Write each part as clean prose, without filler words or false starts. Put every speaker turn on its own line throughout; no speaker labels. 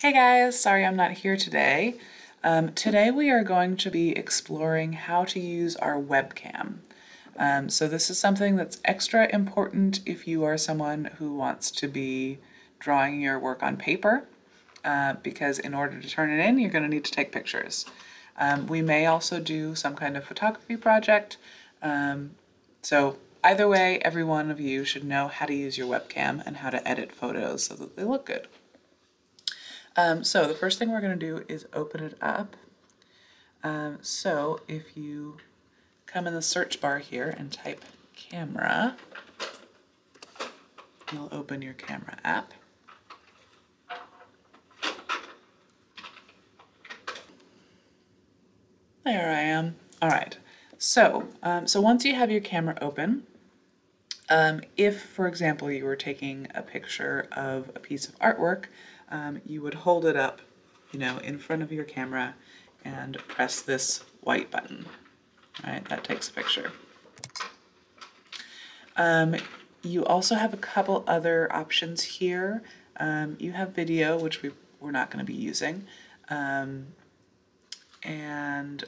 Hey guys, sorry I'm not here today. Today we are going to be exploring how to use our webcam. So this is something that's extra important if you are someone who wants to be drawing your work on paper, because in order to turn it in, you're going to need to take pictures. We may also do some kind of photography project. So either way, every one of you should know how to use your webcam and how to edit photos so that they look good. So the first thing we're going to do is open it up. So if you come in the search bar here and type camera, you'll open your camera app. There I am. All right. So once you have your camera open, if, for example, you were taking a picture of a piece of artwork, you would hold it up, in front of your camera and press this white button. All right, that takes a picture. You also have a couple other options here. You have video, which we're not going to be using. And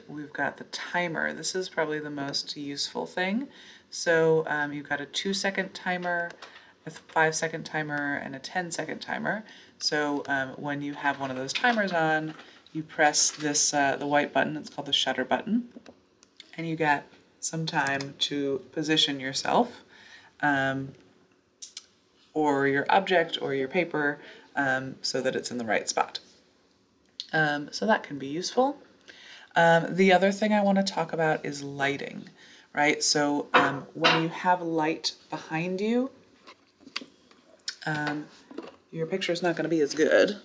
we've got the timer. This is probably the most useful thing. So you've got a 2-second timer, a 5-second timer, and a 10-second timer. So when you have one of those timers on, you press this the white button. It's called the shutter button, and you get some time to position yourself or your object or your paper so that it's in the right spot. So that can be useful. The other thing I want to talk about is lighting, right? So when you have light behind you, your picture is not going to be as good.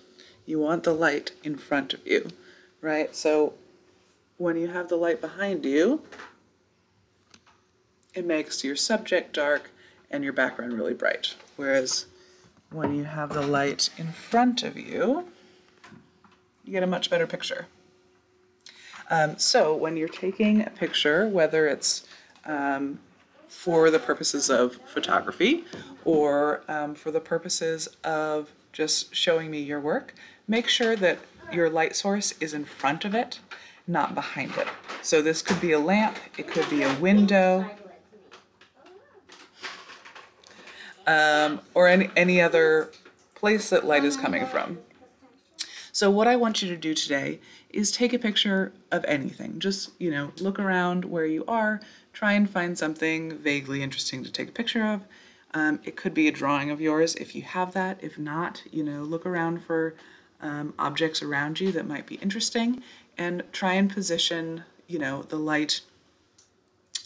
You want the light in front of you, right? So when you have the light behind you, it makes your subject dark and your background really bright. Whereas when you have the light in front of you, you get a much better picture. So when you're taking a picture, whether it's for the purposes of photography or for the purposes of just showing me your work, make sure that your light source is in front of it, not behind it. So this could be a lamp, it could be a window, or any other place that light is coming from. So what I want you to do today is take a picture of anything. Just, look around where you are, try and find something vaguely interesting to take a picture of. It could be a drawing of yours if you have that. If not, look around for objects around you that might be interesting and try and position, the light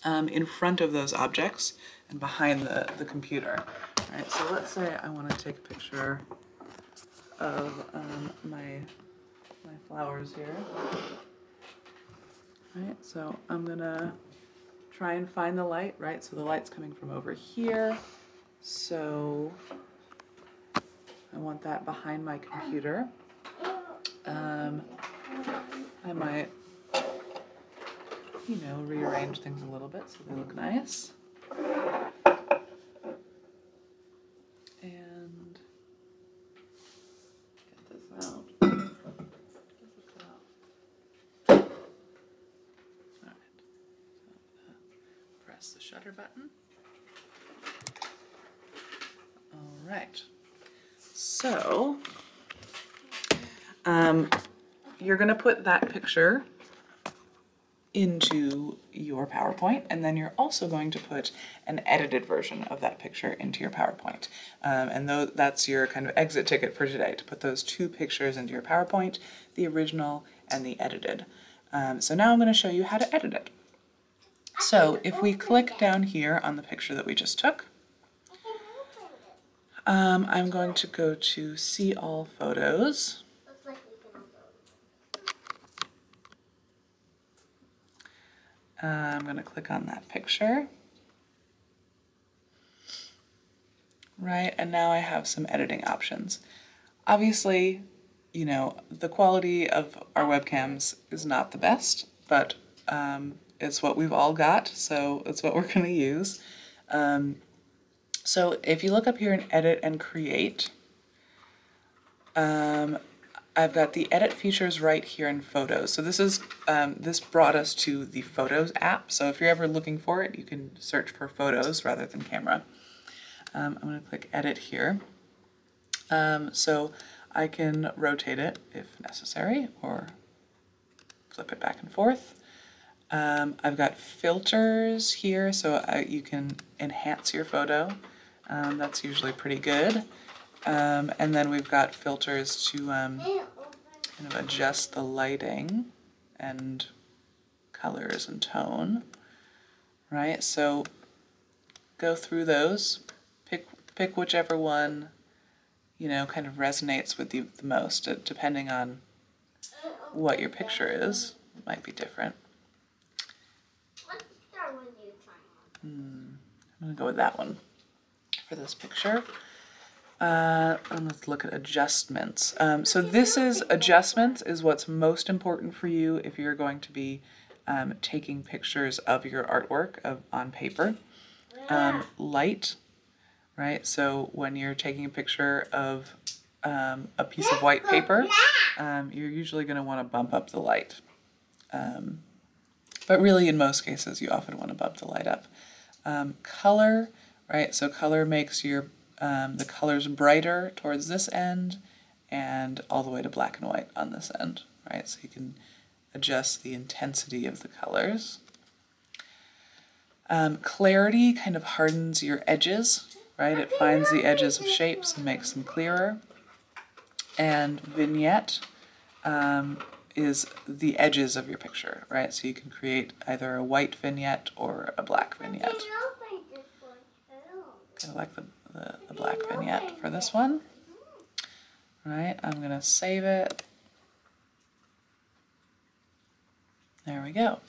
in front of those objects and behind the computer. All right, so let's say I want to take a picture of my flowers here. All right, so I'm gonna try and find the light, right? So the light's coming from over here. So I want that behind my computer. I might, rearrange things a little bit so they look nice. And get this out. All right, so press the shutter button. All right, so you're going to put that picture into your PowerPoint, and then you're also going to put an edited version of that picture into your PowerPoint. And that's your kind of exit ticket for today, to put those two pictures into your PowerPoint, the original and the edited. So now I'm going to show you how to edit it. So if we click down here on the picture that we just took, I'm going to go to See All Photos. I'm going to click on that picture. Right, and now I have some editing options. Obviously, the quality of our webcams is not the best, but it's what we've all got, so it's what we're going to use. So if you look up here in Edit and Create, I've got the edit features right here in Photos. So this brought us to the Photos app. So if you're ever looking for it, you can search for Photos rather than Camera. I'm going to click Edit here. So I can rotate it if necessary, or flip it back and forth. I've got filters here, so you can enhance your photo. That's usually pretty good. And then we've got filters to kind of adjust the lighting and colors and tone, right? So go through those, pick whichever one, kind of resonates with you the most, depending on what your picture is. It might be different.
Let's start with you trying one.
I'm going to go with that one for this picture. And let's look at adjustments. So this is adjustments is what's most important for you if you're going to be taking pictures of your artwork on paper. Light, right? So when you're taking a picture of a piece of white paper, you're usually going to want to bump up the light. But really, in most cases, you often want to bump the light up. Color, right? So color makes the colors brighter towards this end and all the way to black and white on this end, right? So you can adjust the intensity of the colors. Clarity kind of hardens your edges, right? It finds the edges of shapes and makes them clearer. And vignette is the edges of your picture, right? So you can create either a white vignette or a black vignette. I like the black vignette for this one. Right, I'm gonna save it. There we go.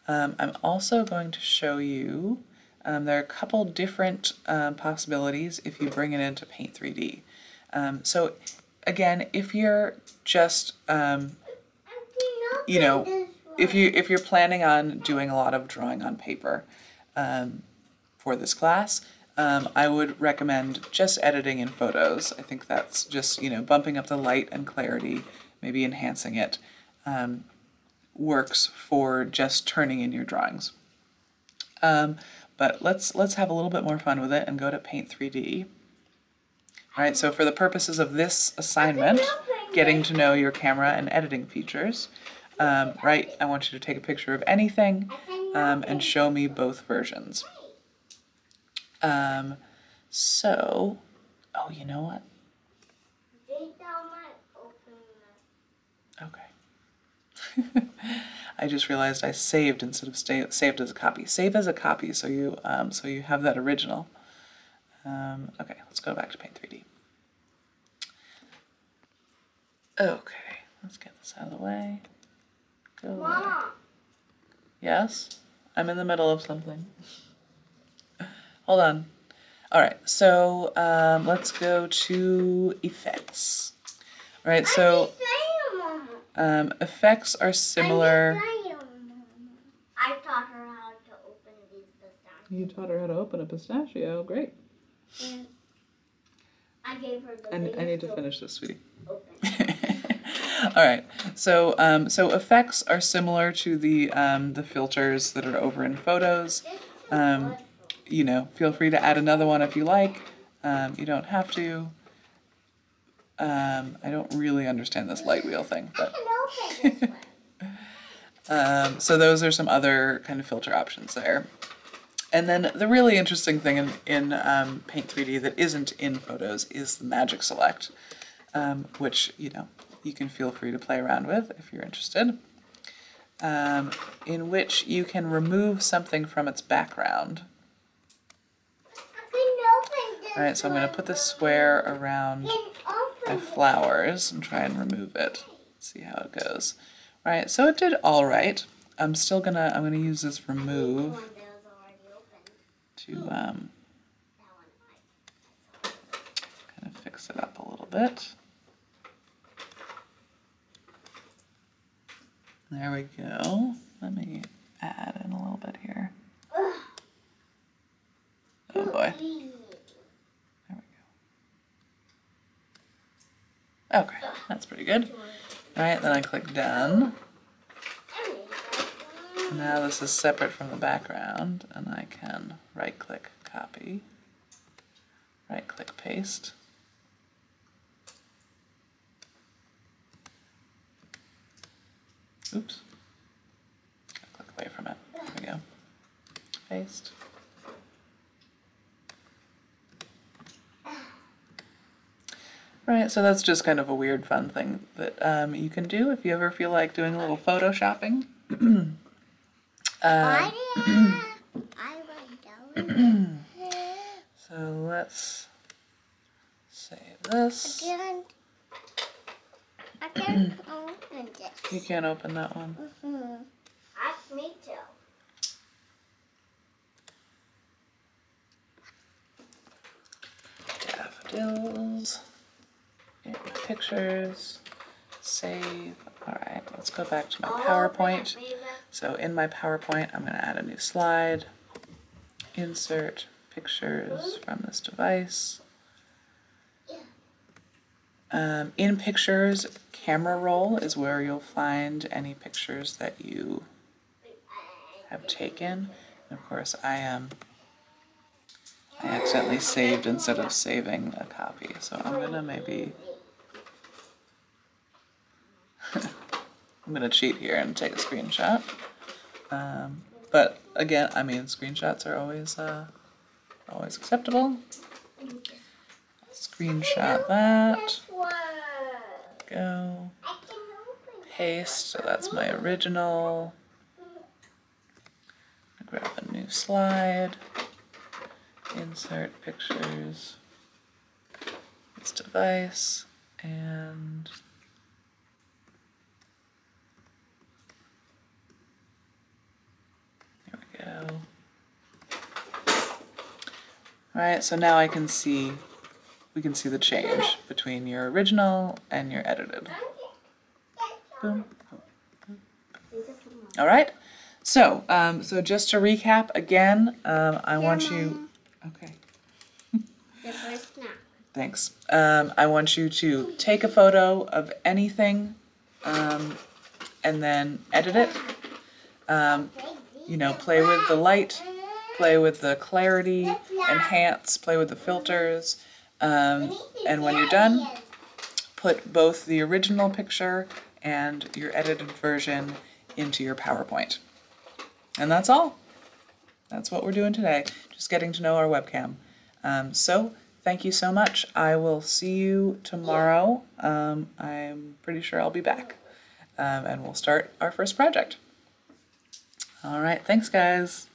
I'm also going to show you, there are a couple different possibilities if you bring it into Paint 3D. So again, if you're just, if you're planning on doing a lot of drawing on paper for this class, I would recommend just editing in Photos. I think that's just, bumping up the light and clarity, maybe enhancing it, works for just turning in your drawings. But let's have a little bit more fun with it and go to Paint 3D. All right, so for the purposes of this assignment, getting to know your camera and editing features, right, I want you to take a picture of anything and show me both versions. So, oh, you know what? Okay. I just realized I saved instead of saved as a copy. Save as a copy, so you have that original. Okay, let's go back to Paint 3D. Okay, let's get this out of the way. Go away. Yes, I'm in the middle of something. Hold on. All right, so let's go to effects. All right, so effects are similar.
I taught her how to open these pistachios.
You taught her how to open a pistachio. Great.
And I gave her the
I need to finish this, sweetie.
Open.
All right, so so effects are similar to the filters that are over in Photos. Feel free to add another one if you like. You don't have to. I don't really understand this light wheel thing, but so those are some other kind of filter options there. And then the really interesting thing in Paint 3D that isn't in Photos is the Magic Select, which you can feel free to play around with if you're interested, in which you can remove something from its background. All right, so I'm going to put the square around my flowers and try and remove it. See how it goes. All right, so it did all right. I'm gonna use this remove to kind of fix it up a little bit. There we go. Let me add in a little bit here. Oh boy. There we go. Okay. That's pretty good. All right, then I click done. Now this is separate from the background, and I can right-click copy, right-click paste. Oops. Click away from it. There we go. Paste. Right, so that's just kind of a weird fun thing that you can do if you ever feel like doing a little photoshopping. So let's save this.
I can't open this.
You can't open that one.
Ask me to.
Daffodils. Yeah, my pictures. Save. Alright, let's go back to my PowerPoint. So in my PowerPoint, I'm going to add a new slide. Insert pictures from this device. In pictures, camera roll is where you'll find any pictures that you have taken. And of course, I accidentally saved instead of saving a copy. So I'm gonna maybe I'm gonna cheat here and take a screenshot. But again, I mean, screenshots are always acceptable. Screenshot that. Go. Paste. So that's my original. Grab a new slide. Insert pictures. This device and. Go. Alright, so now we can see the change between your original and your edited. Boom. Alright, so just to recap again, I want you, okay.
The first snap.
Thanks. I want you to take a photo of anything and then edit it. You know, play with the light, play with the clarity, enhance, play with the filters, and when you're done, put both the original picture and your edited version into your PowerPoint. And that's all. That's what we're doing today, just getting to know our webcam. So thank you so much. I will see you tomorrow. I'm pretty sure I'll be back, and we'll start our first project. All right, thanks guys.